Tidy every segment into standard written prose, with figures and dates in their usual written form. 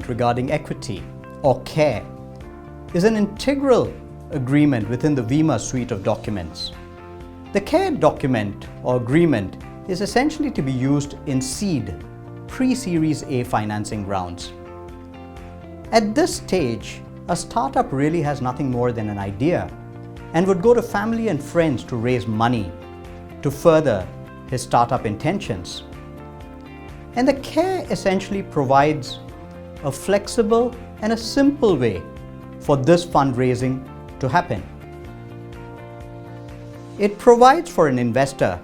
agreement regarding equity, or CARE, is an integral agreement within the VIMA suite of documents. The CARE document or agreement is essentially to be used in seed, pre-Series A financing rounds. At this stage, a startup really has nothing more than an idea and would go to family and friends to raise money to further his startup intentions. And the CARE essentially provides a flexible and a simple way for this fundraising to happen. It provides for an investor,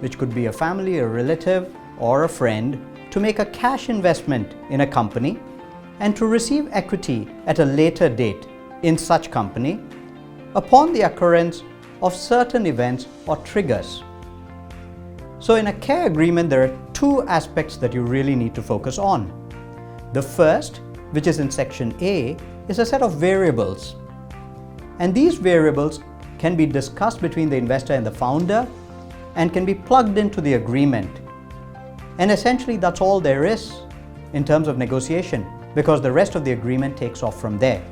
which could be a family, a relative, or a friend, to make a cash investment in a company and to receive equity at a later date in such company upon the occurrence of certain events or triggers. So in a CARE agreement, there are two aspects that you really need to focus on. The first, which is in section A, is a set of variables. And these variables can be discussed between the investor and the founder and can be plugged into the agreement. And essentially that's all there is in terms of negotiation, because the rest of the agreement takes off from there.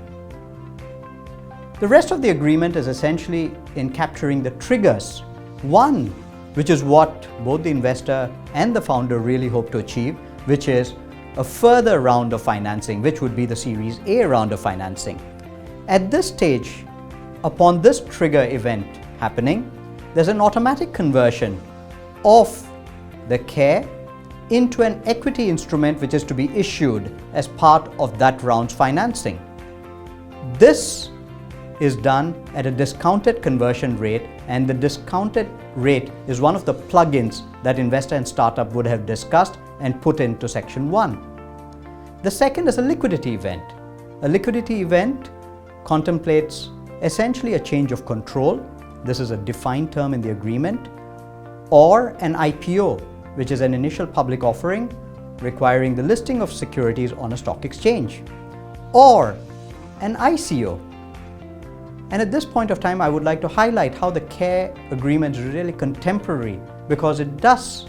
The rest of the agreement is essentially in capturing the triggers. One, which is what both the investor and the founder really hope to achieve, which is a further round of financing, which would be the Series A round of financing. At this stage, upon this trigger event happening, there's an automatic conversion of the CARE into an equity instrument which is to be issued as part of that round's financing. This is done at a discounted conversion rate, and the discounted rate is one of the plugins that investor and startup would have discussed and put into section 1. The second is a liquidity event. A liquidity event contemplates essentially a change of control. This is a defined term in the agreement, or an IPO, which is an initial public offering requiring the listing of securities on a stock exchange, or an ICO. And at this point of time, I would like to highlight how the CARE agreement is really contemporary, because it does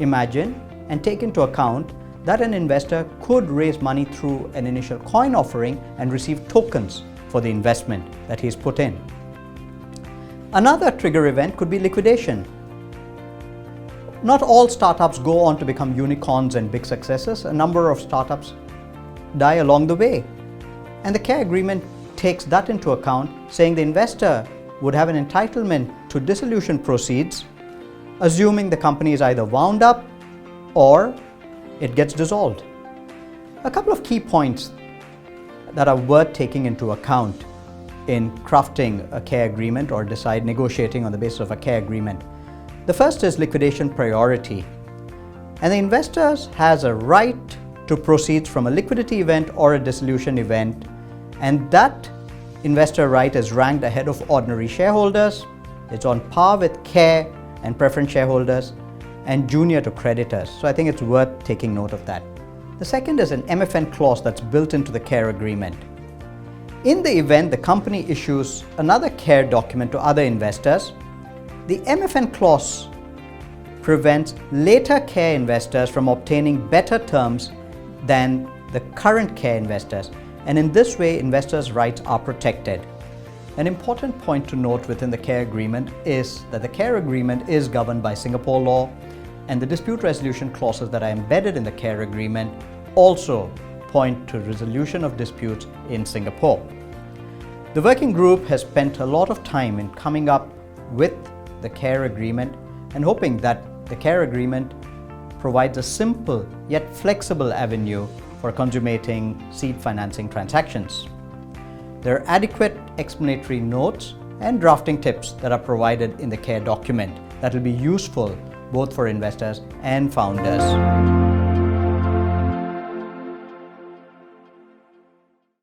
imagine and take into account that an investor could raise money through an initial coin offering and receive tokens for the investment that he's put in. Another trigger event could be liquidation. Not all startups go on to become unicorns and big successes. A number of startups die along the way. And the CARE agreement takes that into account, saying the investor would have an entitlement to dissolution proceeds, assuming the company is either wound up or it gets dissolved. A couple of key points that are worth taking into account in crafting a CARE agreement or negotiating on the basis of a CARE agreement. The first is liquidation priority. And the investor has a right to proceeds from a liquidity event or a dissolution event, and that investor right is ranked ahead of ordinary shareholders. It's on par with CARE and preference shareholders and junior to creditors. So I think it's worth taking note of that. The second is an MFN clause that's built into the CARE agreement. In the event the company issues another CARE document to other investors, the MFN clause prevents later CARE investors from obtaining better terms than the current CARE investors. And in this way, investors' rights are protected. An important point to note within the CARE agreement is that the CARE agreement is governed by Singapore law, and the dispute resolution clauses that are embedded in the CARE agreement also point to resolution of disputes in Singapore. The working group has spent a lot of time in coming up with the CARE agreement and hoping that the CARE agreement provides a simple yet flexible avenue for consummating seed financing transactions. There are adequate explanatory notes and drafting tips that are provided in the CARE document that will be useful both for investors and founders.